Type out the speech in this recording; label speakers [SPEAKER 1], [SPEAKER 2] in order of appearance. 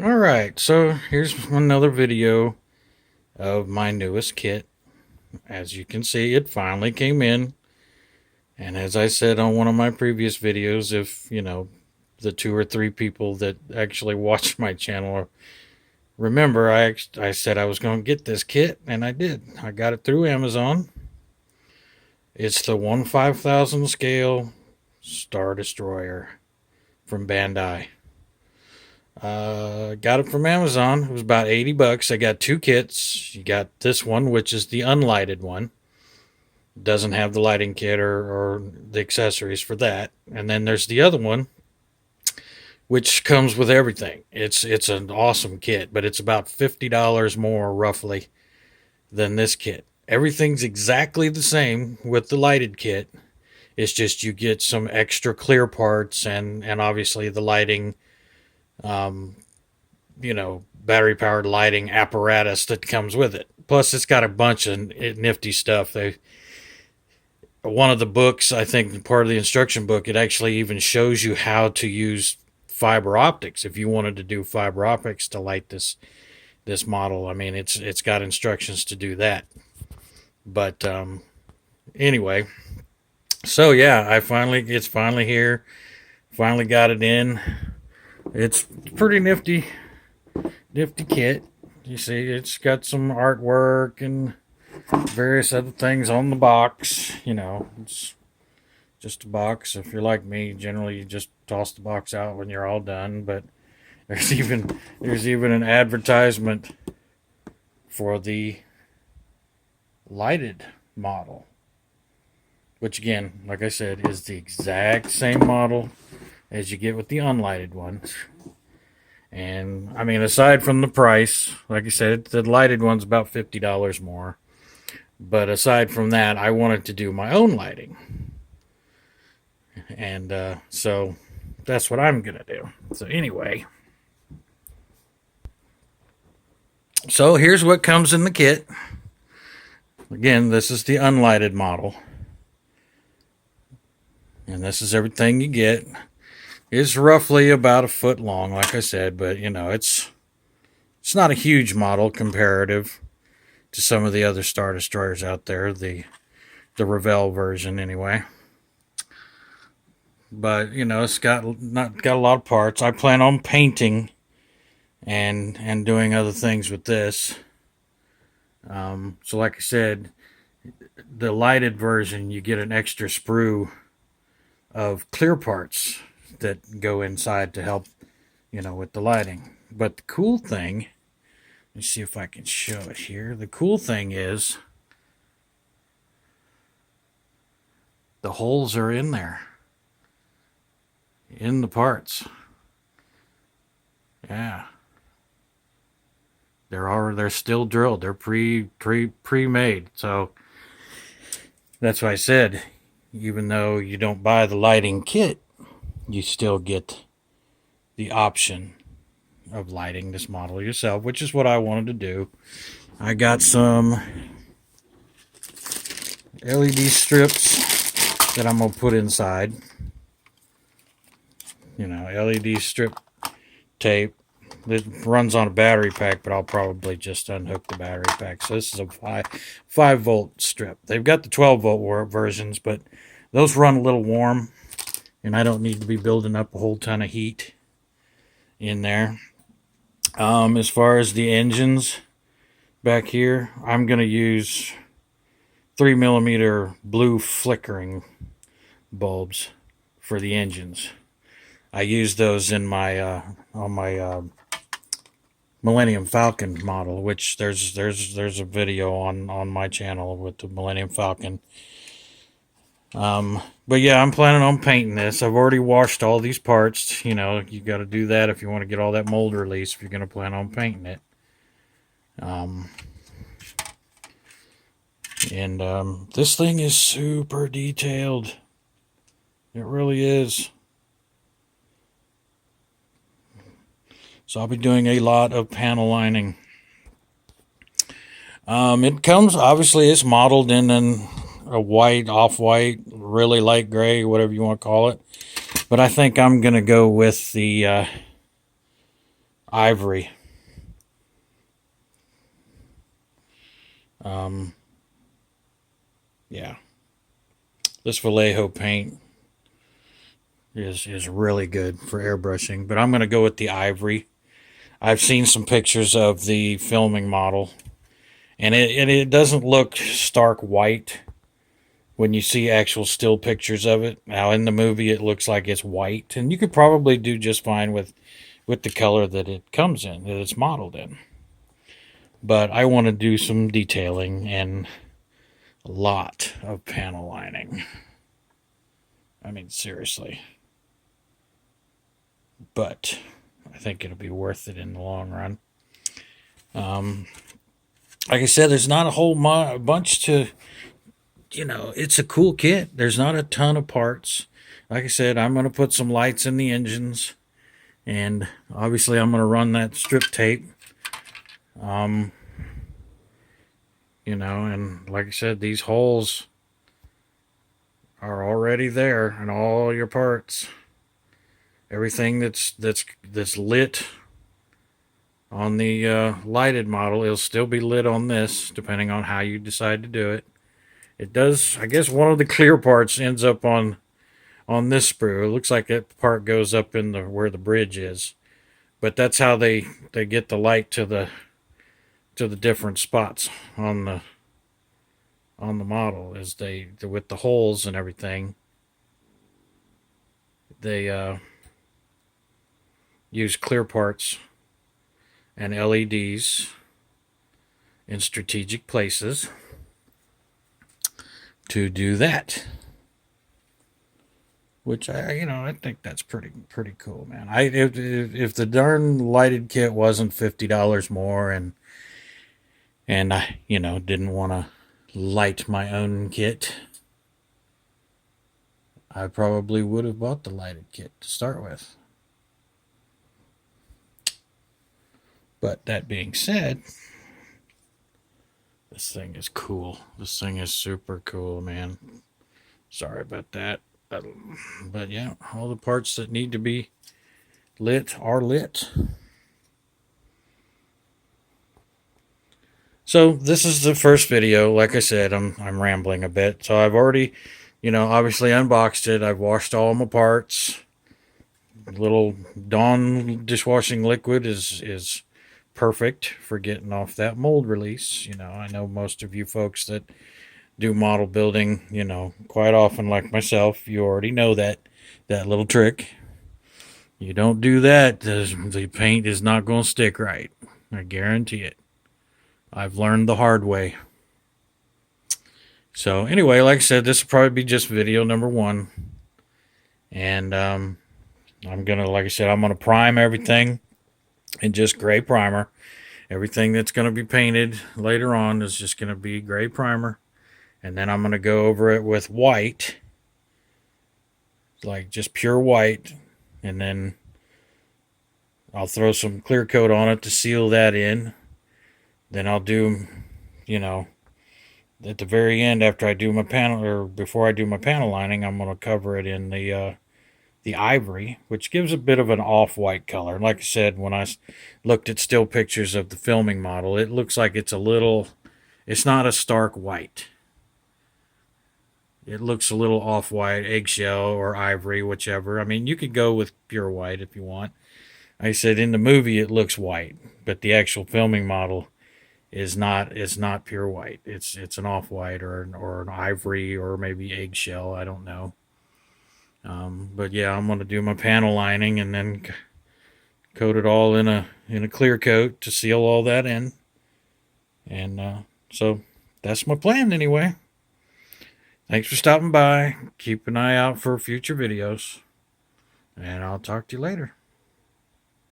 [SPEAKER 1] Alright, so here's another video of my newest kit. As you can see, it finally came in. And as I said on one of my previous videos, if, the two or three people that actually watch my channel remember, I said I was going to get this kit, and I did. I got it through Amazon. It's the 1/5000 scale Star Destroyer from Bandai. Got it from Amazon. It was about $80. I got two kits. You got this one, which is the unlighted one. Doesn't have the lighting kit or the accessories for that. And then there's the other one, which comes with everything. It's an awesome kit, but it's about $50 more roughly than this kit. Everything's exactly the same with the lighted kit. It's just you get some extra clear parts and obviously the lighting, um, battery powered lighting apparatus that comes with it. Plus, it's got a bunch of nifty stuff. One of the books, I think, part of the instruction book, it actually even shows you how to use fiber optics if you wanted to do fiber optics to light this model. I mean, it's got instructions to do that. But anyway, so yeah, it's finally here. Finally got it in. It's pretty nifty kit. You see, it's got some artwork and various other things on the box. It's just a box. If you're like me, generally you just toss the box out when you're all done. But there's even an advertisement for the lighted model, which again, like I said, is the exact same model as you get with the unlighted ones. And I mean, aside from the price, like I said, the lighted one's about $50 more. But aside from that, I wanted to do my own lighting. And so that's what I'm going to do. So, anyway, so here's what comes in the kit. Again, this is the unlighted model. And this is everything you get. It's roughly about a foot long, like I said, but it's not a huge model comparative to some of the other Star Destroyers out there, the Revell version anyway. But it's got a lot of parts. I plan on painting and doing other things with this. So like I said, the lighted version, you get an extra sprue of clear parts that go inside to help, with the lighting. But the cool thing, let me see if I can show it here. The cool thing is the holes are in there, in the parts. Yeah, they're still drilled. They're pre-made. So that's why I said, even though you don't buy the lighting kit, you still get the option of lighting this model yourself, which is what I wanted to do. I got some LED strips that I'm going to put inside. LED strip tape that runs on a battery pack, but I'll probably just unhook the battery pack. So this is a 5 volt strip. They've got the 12 volt versions, but those run a little warm, and I don't need to be building up a whole ton of heat in there. As far as the engines back here, I'm going to use 3mm blue flickering bulbs for the engines. I use those in my on my Millennium Falcon model, which there's a video on my channel with the Millennium Falcon. But yeah, I'm planning on painting this. I've already washed all these parts. You got to do that if you want to get all that mold release if you're going to plan on painting it. And this thing is super detailed. It really is. So I'll be doing a lot of panel lining. It comes, obviously, it's modeled in a white, off-white, really light gray, whatever you want to call it. But I think I'm going to go with the ivory. Yeah, this Vallejo paint is really good for airbrushing, but I'm going to go with the ivory. I've seen some pictures of the filming model, and it doesn't look stark white when you see actual still pictures of it. Now in the movie, it looks like it's white, and you could probably do just fine with the color that it comes in, that it's modeled in. But I want to do some detailing and a lot of panel lining. I mean, seriously. But I think it'll be worth it in the long run. Like I said, there's not a whole bunch to, it's a cool kit. There's not a ton of parts. Like I said, I'm going to put some lights in the engines. And obviously, I'm going to run that strip tape. And like I said, these holes are already there in all your parts. Everything that's lit on the lighted model, it'll still be lit on this, depending on how you decide to do it. It does, I guess one of the clear parts ends up on this sprue. It looks like that part goes up in the where the bridge is. But that's how they get the light to the different spots on the model, is they with the holes and everything. They use clear parts and LEDs in strategic places to do that. Which I think that's pretty cool, man. If the darn lighted kit wasn't $50 more, and I didn't want to light my own kit, I probably would have bought the lighted kit to start with. But that being said, this thing is cool. This thing is super cool, man. Sorry about that. But yeah, all the parts that need to be lit are lit. So this is the first video. Like I said, I'm rambling a bit. So I've already, obviously unboxed it. I've washed all my parts. Little Dawn dishwashing liquid is perfect for getting off that mold release. I know most of you folks that do model building, quite often, like myself, you already know that little trick. You don't do that, the paint is not going to stick right. I guarantee it. I've learned the hard way. So anyway, like I said, this will probably be just video number 1. And I'm going to prime everything in just gray primer. Everything that's going to be painted later on is just going to be gray primer. And then I'm going to go over it with white, like just pure white. And then I'll throw some clear coat on it to seal that in. Then I'll do, at the very end, after I do my panel, or before I do my panel lining, I'm going to cover it in the ivory, which gives a bit of an off-white color. Like I said, when I looked at still pictures of the filming model, it looks like it's not a stark white. It looks a little off-white, eggshell, or ivory, whichever. I mean, you could go with pure white if you want. Like I said, in the movie, it looks white, but the actual filming model is not pure white. It's an off-white or an ivory or maybe eggshell. I don't know. But yeah, I'm going to do my panel lining and then coat it all in a clear coat to seal all that in. And so that's my plan anyway. Thanks for stopping by. Keep an eye out for future videos. And I'll talk to you later.